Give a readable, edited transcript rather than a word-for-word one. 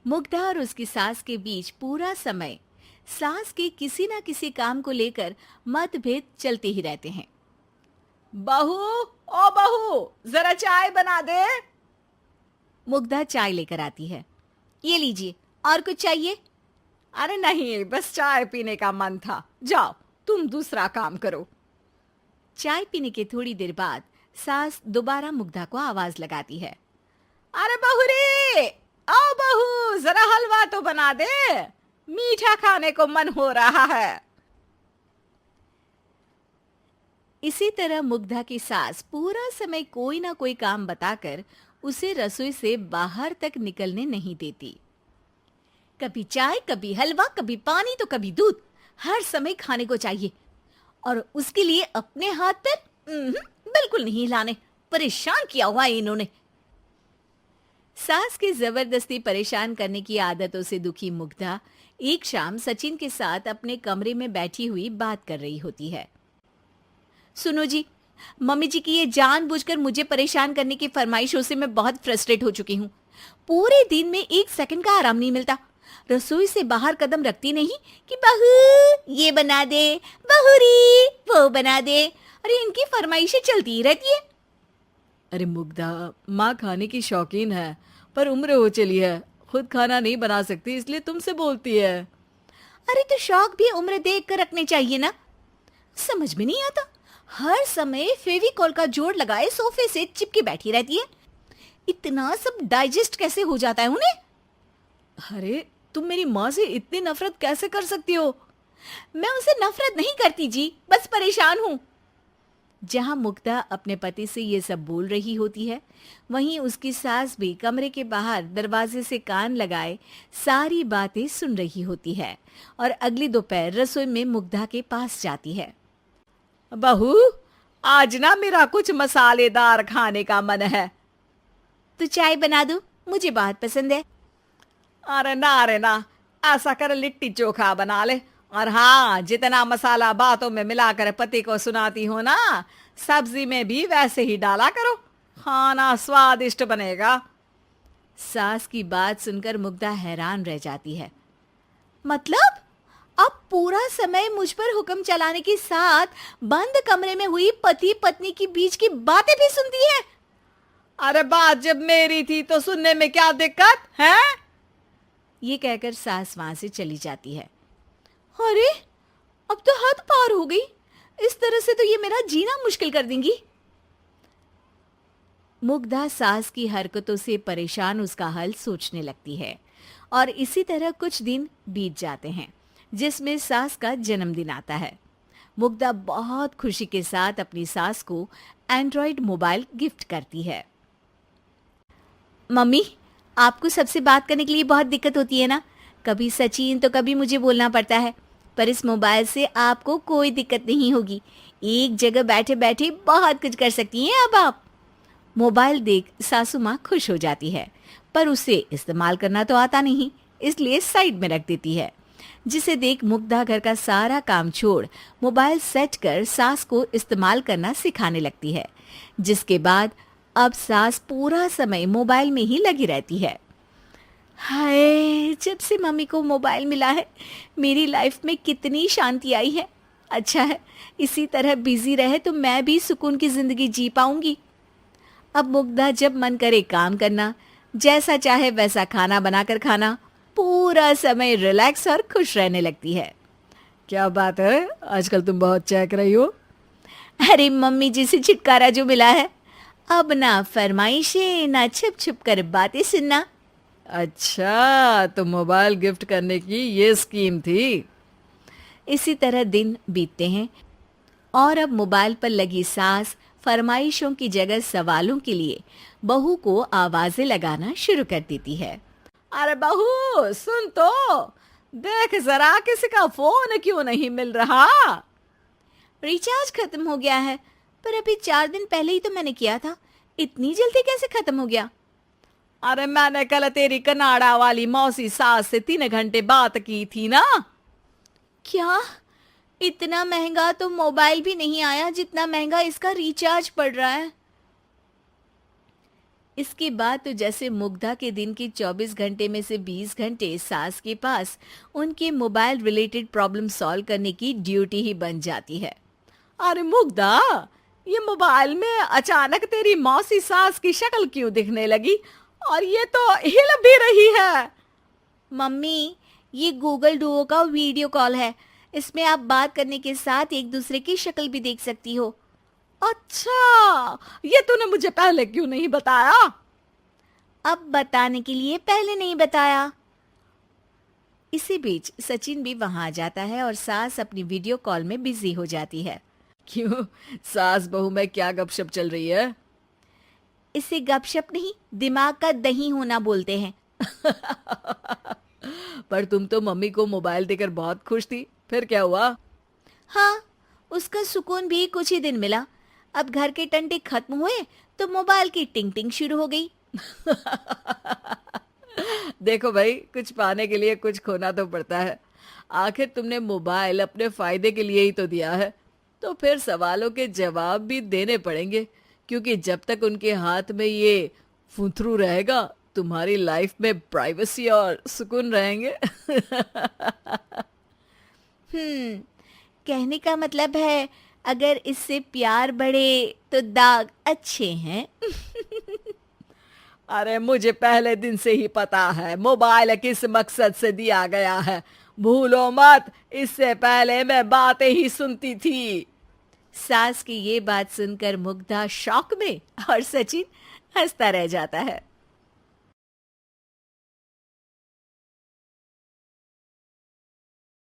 मुग्धा और उसकी सास के बीच पूरा समय सास के किसी न किसी काम को लेकर मतभेद चलते ही रहते हैं। बहू, ओ बहू, जरा चाय बना दे। मुग्धा चाय लेकर आती है। ये लीजिए, और कुछ चाहिए? अरे नहीं, बस चाय पीने का मन था। जाओ, तुम दूसरा काम करो। चाय पीने के थोड़ी देर बाद सास दोबारा मुग्धा को आवाज लगाती है। अरे बहू रे, आओ बहू, जरा हलवा तो बना दे, मीठा खाने को मन हो रहा है। इसी तरह मुग्धा की सास पूरा समय कोई ना कोई काम बताकर उसे रसोई से बाहर तक निकलने नहीं देती। कभी चाय, कभी हलवा, कभी पानी तो कभी दूध, हर समय खाने को चाहिए। और उसके लिए अपने हाथ पैर बिल्कुल नहीं हिलाने। परेशान किया हुआ है इन्होंने। सास की जबरदस्ती परेशान करने की आदतों से दुखी मुग्धा एक शाम सचिन के साथ अपने कमरे में बैठी हुई बात कर रही होती है। सुनो जी, मम्मी जी की ये जानबूझकर मुझे परेशान करने की फरमाइशों से मैं बहुत फ्रस्ट्रेट हो चुकी हूँ। पूरे दिन में एक सेकंड का आराम नहीं मिलता। रसोई से बाहर कदम रखती नहीं कि बहू ये बना दे, बहुरी वो बना दे। अरे इनकी फरमाइशें चलती ही रहती है। अरे मुग्धा, माँ खाने की शौकीन है, पर उम्र हो चली है, खुद खाना नहीं बना सकती, इसलिए तुमसे बोलती है। अरे तो शौक भी उम्र देख कर रखने चाहिए ना। समझ में नहीं आता, हर समय फेविकॉल का जोड़ लगाए सोफे से चिपकी बैठी रहती है। इतना सब डाइजेस्ट कैसे हो जाता है उन्हें? अरे तुम मेरी माँ से इतनी नफरत कैसे कर सकती हो? मैं उनसे नफरत नहीं करती जी, बस परेशान हूँ। जहां मुग्धा अपने पति से ये सब बोल रही होती है, वहीं उसकी सास भी कमरे के बाहर दरवाजे से कान लगाए सारी बातें सुन रही होती है और अगली दोपहर रसोई में मुग्धा के पास जाती है। बहू, आज ना मेरा कुछ मसालेदार खाने का मन है। तो चाय बना दूं? मुझे बहुत पसंद है। अरे ना, ऐसा कर लिट्टी चोखा बना ले। और हाँ, जितना मसाला बातों में मिलाकर पति को सुनाती हो ना, सब्जी में भी वैसे ही डाला करो, खाना स्वादिष्ट बनेगा। सास की बात सुनकर मुग्धा हैरान रह जाती है। मतलब अब पूरा समय मुझ पर हुक्म चलाने के साथ बंद कमरे में हुई पति पत्नी की बीच की बातें भी सुनती है? अरे बात जब मेरी थी तो सुनने में क्या दिक्कत है? ये कहकर सास वहां से चली जाती है। अरे अब तो हद पार हो गई। इस तरह से तो ये मेरा जीना मुश्किल कर देंगी। मुग्धा सास की हरकतों से परेशान उसका हल सोचने लगती है और इसी तरह कुछ दिन बीत जाते हैं, जिसमें सास का जन्मदिन आता है। मुग्धा बहुत खुशी के साथ अपनी सास को एंड्रॉयड मोबाइल गिफ्ट करती है। मम्मी, आपको सबसे बात करने के लिए बहुत दिक्कत होती है ना? कभी सचिन तो कभी मुझे बोलना पड़ता है, पर इस मोबाइल से आपको कोई दिक्कत नहीं होगी। एक जगह बैठे बैठे बहुत कुछ कर सकती हैं अब आप। मोबाइल देख सासू माँ खुश हो जाती है, पर उसे इस्तेमाल करना तो आता नहीं, इसलिए साइड में रख देती है। जिसे देख मुग्धा घर का सारा काम छोड़ मोबाइल सेट कर सास को इस्तेमाल करना सिखाने लगती है, जिसके बाद अब सास पूरा समय मोबाइल में ही लगी रहती है। हाय, जब से मम्मी को मोबाइल मिला है मेरी लाइफ में कितनी शांति आई है। अच्छा है, इसी तरह बिजी रहे तो मैं भी सुकून की जिंदगी जी पाऊंगी। अब मुग्धा जब मन करे काम करना, जैसा चाहे वैसा खाना बनाकर खाना, पूरा समय रिलैक्स और खुश रहने लगती है। क्या बात है, आजकल तुम बहुत चहक रही हो। अरे मम्मी जी से छुटकारा जो मिला है, अब ना फरमाइशें ना छुप छुप कर बातें सुनना। अच्छा, तो मोबाइल गिफ्ट करने की ये स्कीम थी। इसी तरह दिन बीतते हैं और अब मोबाइल पर लगी सास फरमाइशों की जगह सवालों के लिए बहू को आवाजें लगाना शुरू कर देती है। अरे बहू, सुन तो, देख जरा किसी का फोन क्यों नहीं मिल रहा? रिचार्ज खत्म हो गया है, पर अभी 4 दिन पहले ही तो मैंने किया था। इतनी जल्दी कैसे खत्म हो गया? अरे मैंने कल तेरी कनाडा वाली मौसी सास से 3 घंटे बात की थी ना। क्या? इतना महंगा तो मोबाइल भी नहीं आया जितना महंगा इसका रिचार्ज पड़ रहा है। इसके बाद तो जैसे मुग्धा के दिन के 24 घंटे में से 20 घंटे सास के पास उनके मोबाइल रिलेटेड प्रॉब्लम सॉल्व करने की ड्यूटी ही बन जाती है। अरे मुग्धा, ये मोबाइल में अचानक तेरी मौसी सास की शक्ल क्यों दिखने लगी? और ये तो हिल भी रही है। मम्मी, ये गूगल डुओ का वीडियो कॉल है। इसमें आप बात करने के साथ एक दूसरे की शक्ल भी देख सकती हो। अच्छा, ये तूने मुझे पहले क्यों नहीं बताया? अब बताने के लिए पहले नहीं बताया। इसी बीच सचिन भी वहां आ जाता है और सास अपनी वीडियो कॉल में बिजी हो जाती है। क्यों, सास बहू में क्या गपशप चल रही है? इसे गपशप नहीं, दिमाग का दही होना बोलते हैं। पर तुम तो मम्मी को मोबाइल देकर बहुत खुश थी, फिर क्या हुआ? हाँ, उसका सुकून भी कुछ ही दिन मिला। अब घर के टंटे खत्म हुए तो मोबाइल की टिंग टिंग शुरू हो गई। देखो भाई, कुछ पाने के लिए कुछ खोना तो पड़ता है। आखिर तुमने मोबाइल अपने फायदे के लिए ही तो दिया है, तो फिर सवालों के जवाब भी देने पड़ेंगे, क्योंकि जब तक उनके हाथ में ये फुंथरू रहेगा, तुम्हारी लाइफ में प्राइवेसी और सुकून रहेंगे। कहने का मतलब है अगर इससे प्यार बढ़े तो दाग अच्छे हैं। अरे मुझे पहले दिन से ही पता है मोबाइल किस मकसद से दिया गया है। भूलो मत, इससे पहले मैं बातें ही सुनती थी। सास की ये बात सुनकर मुग्धा शॉक में और सचिन हंसता रह जाता है।